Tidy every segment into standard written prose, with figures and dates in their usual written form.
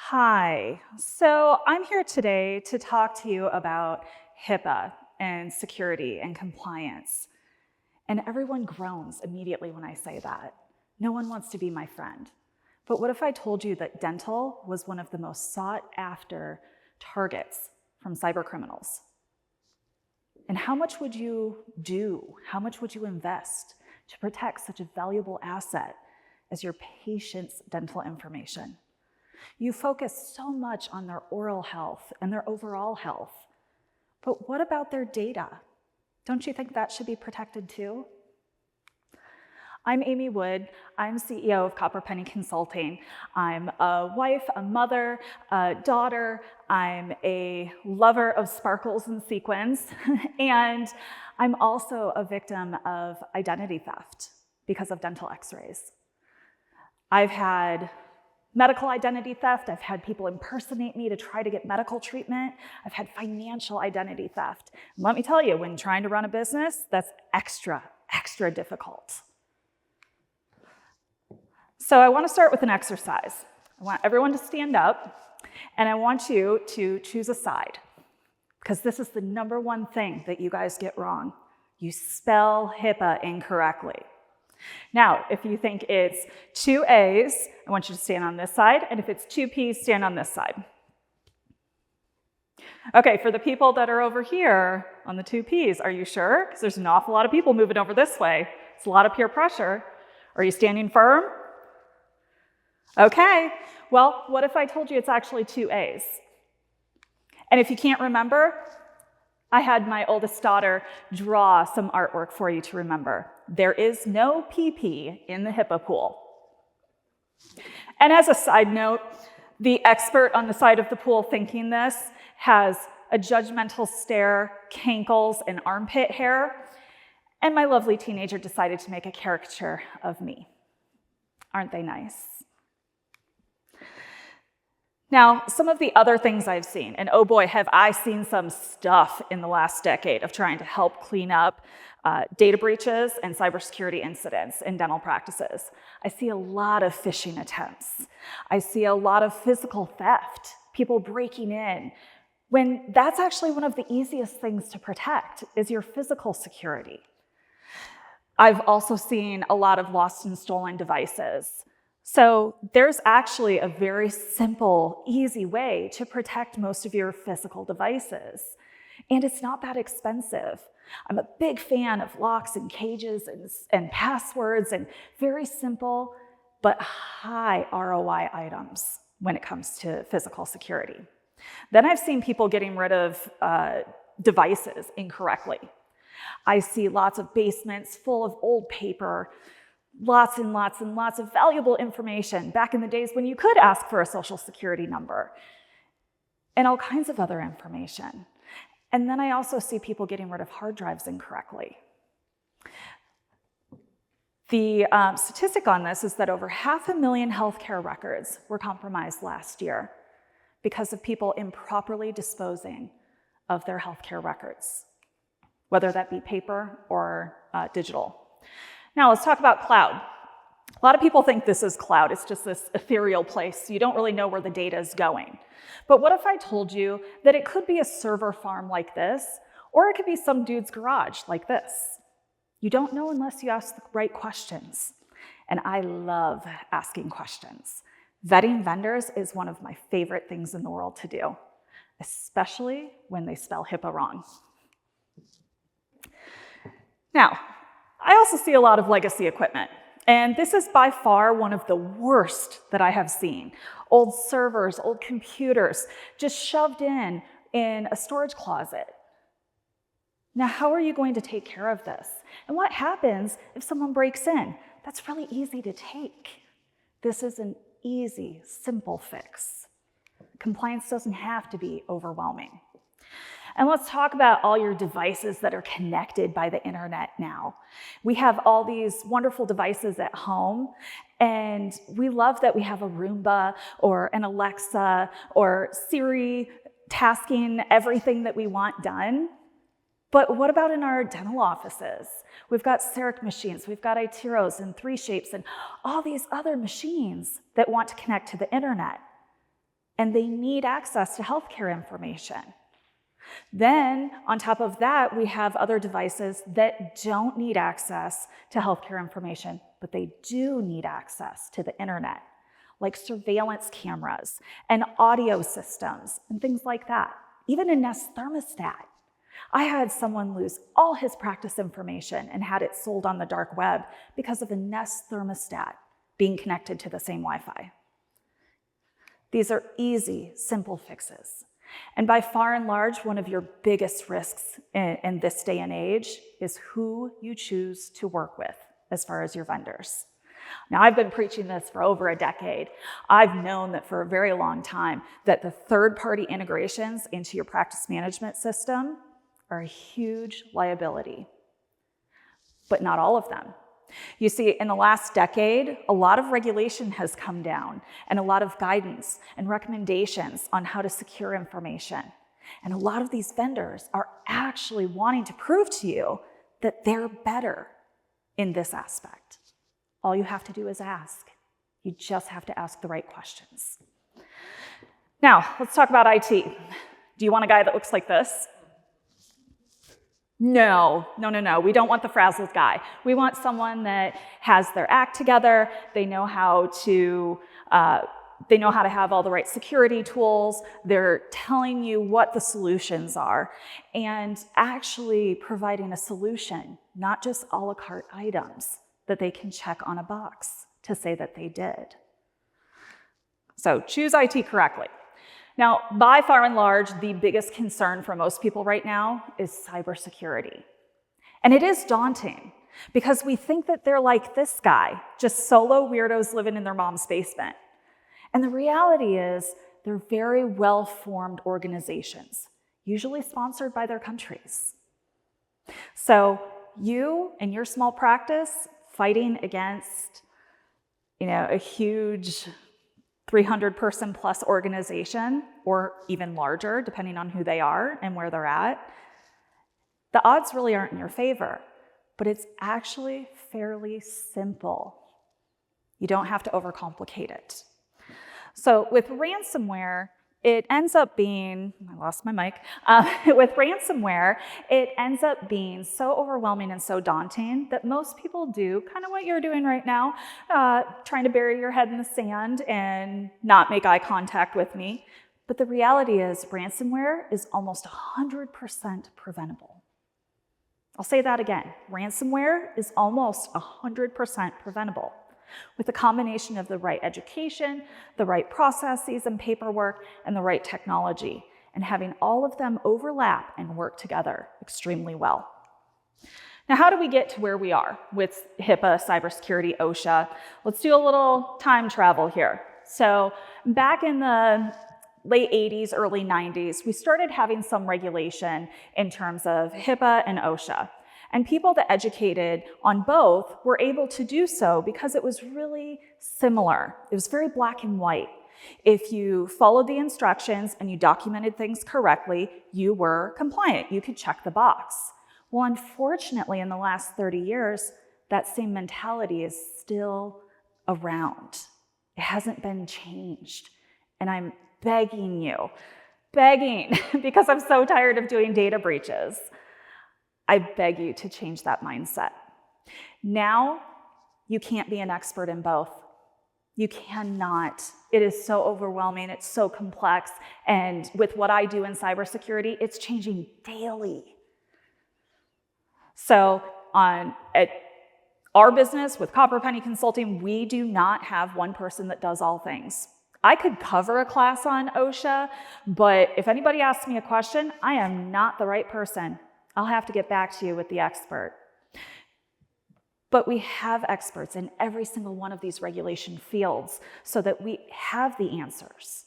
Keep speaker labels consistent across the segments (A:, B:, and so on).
A: Hi, so I'm here today to talk to you about HIPAA and security and compliance. And everyone groans immediately when I say that. No one wants to be my friend. But what if I told you that dental was one of the most sought after targets from cyber criminals? And how much would you do? How much would you invest to protect such a valuable asset as your patient's dental information? You focus so much on their oral health and their overall health. But what about their data? Don't you think that should be protected too? I'm Amy Wood. I'm CEO of Copper Penny Consulting. I'm a wife, a mother, a daughter. I'm a lover of sparkles and sequins. And I'm also a victim of identity theft because of dental x-rays. I've had medical identity theft. I've had people impersonate me to try to get medical treatment. I've had financial identity theft. And let me tell you, when trying to run a business, that's extra difficult. So I want to start with an exercise. I want everyone to stand up, and I want you to choose a side, because this is the number one thing that you guys get wrong. You spell HIPAA incorrectly. Now, if you think it's two A's, I want you to stand on this side, and if it's two P's, stand on this side. Okay, for the people that are over here on the two P's, are you sure? Because there's an awful lot of people moving over this way. It's a lot of peer pressure. Are you standing firm? Okay, well, what if I told you it's actually two A's? And if you can't remember, I had my oldest daughter draw some artwork for you to remember. There is no PP in the HIPAA pool. And as a side note, the expert on the side of the pool thinking this has a judgmental stare, cankles, and armpit hair. And my lovely teenager decided to make a caricature of me. Aren't they nice? Now, some of the other things I've seen, and oh boy, have I seen some stuff in the last decade of trying to help clean up data breaches and cybersecurity incidents in dental practices. I see a lot of phishing attempts. I see a lot of physical theft, people breaking in, when that's actually one of the easiest things to protect is your physical security. I've also seen a lot of lost and stolen devices. So there's actually a very simple, easy way to protect most of your physical devices. And it's not that expensive. I'm a big fan of locks and cages and passwords and very simple but high ROI items when it comes to physical security. Then I've seen people getting rid of devices incorrectly. I see lots of basements full of old paper, lots and lots and lots of valuable information back in the days when you could ask for a social security number and all kinds of other information. And then I also see people getting rid of hard drives incorrectly. The statistic on this is that over 500,000 healthcare records were compromised last year because of people improperly disposing of their healthcare records, whether that be paper or digital. Now let's talk about cloud. A lot of people think this is cloud. It's just this ethereal place. You don't really know where the data is going. But what if I told you that it could be a server farm like this, or it could be some dude's garage like this? You don't know unless you ask the right questions. And I love asking questions. Vetting vendors is one of my favorite things in the world to do, especially when they spell HIPAA wrong. Now, I also see a lot of legacy equipment, and this is by far one of the worst that I have seen. Old servers, old computers, just shoved in a storage closet. Now, how are you going to take care of this? And what happens if someone breaks in? That's really easy to take. This is an easy, simple fix. Compliance doesn't have to be overwhelming. And let's talk about all your devices that are connected by the internet now. We have all these wonderful devices at home, and we love that we have a Roomba or an Alexa or Siri tasking everything that we want done. But what about in our dental offices? We've got CEREC machines, we've got iTeros and 3Shapes and all these other machines that want to connect to the internet. and they need access to healthcare information. Then, on top of that, we have other devices that don't need access to healthcare information, but they do need access to the internet, like surveillance cameras and audio systems and things like that. Even a Nest thermostat. I had someone lose all his practice information and had it sold on the dark web because of a Nest thermostat being connected to the same Wi-Fi. These are easy, simple fixes. And by far and large, one of your biggest risks in this day and age is who you choose to work with as far as your vendors. Now, I've been preaching this for over a decade. I've known that for a very long time that the third-party integrations into your practice management system are a huge liability, but not all of them. You see, in the last decade, a lot of regulation has come down and a lot of guidance and recommendations on how to secure information. And a lot of these vendors are actually wanting to prove to you that they're better in this aspect. All you have to do is ask. You just have to ask the right questions. Now, let's talk about IT. Do you want a guy that looks like this? No. We don't want the frazzled guy. We want someone that has their act together. They know how to have all the right security tools. They're telling you what the solutions are and actually providing a solution, not just a la carte items that they can check on a box to say that they did. So choose IT correctly. Now, by far and large, the biggest concern for most people right now is cybersecurity. And it is daunting because we think that they're like this guy, just solo weirdos living in their mom's basement. And the reality is they're very well-formed organizations, usually sponsored by their countries. So you and your small practice fighting against, a huge 300-person plus organization, or even larger, depending on who they are and where they're at, the odds really aren't in your favor, but it's actually fairly simple. You don't have to overcomplicate it. So with ransomware, it ends up being, I lost my mic, with ransomware, it ends up being so overwhelming and so daunting that most people do kind of what you're doing right now, trying to bury your head in the sand and not make eye contact with me. But the reality is ransomware is almost 100% preventable. I'll say that again. Ransomware is almost 100% preventable. With a combination of the right education, the right processes and paperwork, and the right technology, and having all of them overlap and work together extremely well. Now, how do we get to where we are with HIPAA, cybersecurity, OSHA? Let's do a little time travel here. So back in the late 80s, early 90s, we started having some regulation in terms of HIPAA and OSHA. And people that educated on both were able to do so because it was really similar. It was very black and white. If you followed the instructions and you documented things correctly, you were compliant. You could check the box. Well, unfortunately, in the last 30 years, that same mentality is still around. It hasn't been changed. And I'm begging, because I'm so tired of doing data breaches, I beg you to change that mindset. Now, you can't be an expert in both. You cannot. It is so overwhelming, it's so complex, and with what I do in cybersecurity, it's changing daily. So at our business with Copper Penny Consulting, we do not have one person that does all things. I could cover a class on OSHA, but if anybody asks me a question, I am not the right person. I'll have to get back to you with the expert. But we have experts in every single one of these regulation fields so that we have the answers.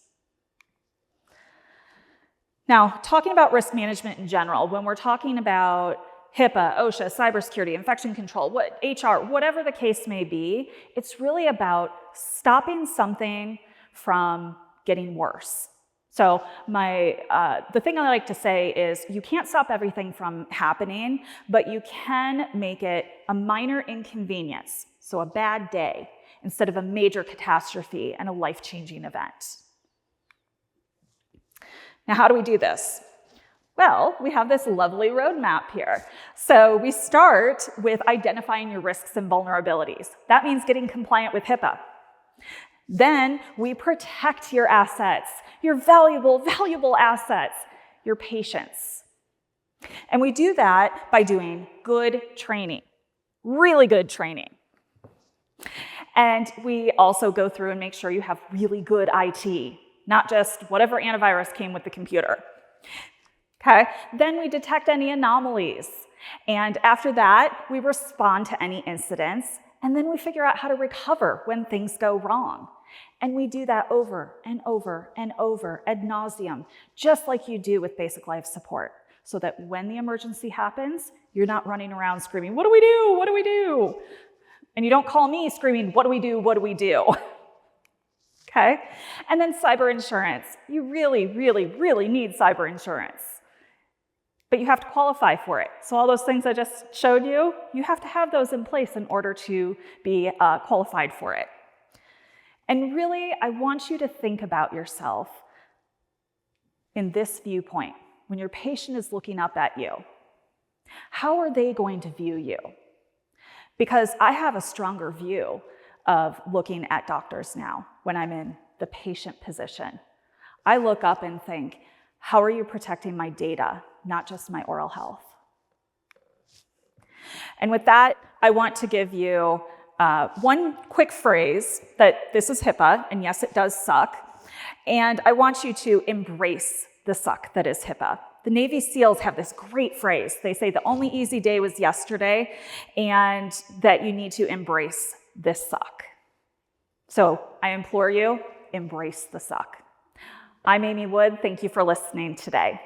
A: Now, talking about risk management in general, when we're talking about HIPAA, OSHA, cybersecurity, infection control, HR, whatever the case may be, it's really about stopping something from getting worse. So the thing I like to say is you can't stop everything from happening, but you can make it a minor inconvenience, so a bad day, instead of a major catastrophe and a life-changing event. Now, how do we do this? Well, we have this lovely roadmap here. So we start with identifying your risks and vulnerabilities. That means getting compliant with HIPAA. Then we protect your assets, your valuable, valuable assets, your patients. And we do that by doing good training, really good training. And we also go through and make sure you have really good IT, not just whatever antivirus came with the computer. Okay, then we detect any anomalies. And after that, we respond to any incidents, and then we figure out how to recover when things go wrong. And we do that over and over and over ad nauseum, just like you do with basic life support, so that when the emergency happens, you're not running around screaming, what do we do? What do we do? And you don't call me screaming, what do we do? What do we do? Okay? And then cyber insurance. You really, really, really need cyber insurance. But you have to qualify for it. So all those things I just showed you, you have to have those in place in order to be qualified for it. And really, I want you to think about yourself in this viewpoint. When your patient is looking up at you, how are they going to view you? Because I have a stronger view of looking at doctors now when I'm in the patient position. I look up and think, how are you protecting my data, not just my oral health? And with that, I want to give you one quick phrase that this is HIPAA, and yes, it does suck. And I want you to embrace the suck that is HIPAA. The Navy SEALs have this great phrase. They say the only easy day was yesterday, and that you need to embrace this suck. So I implore you, embrace the suck. I'm Amy Wood. Thank you for listening today.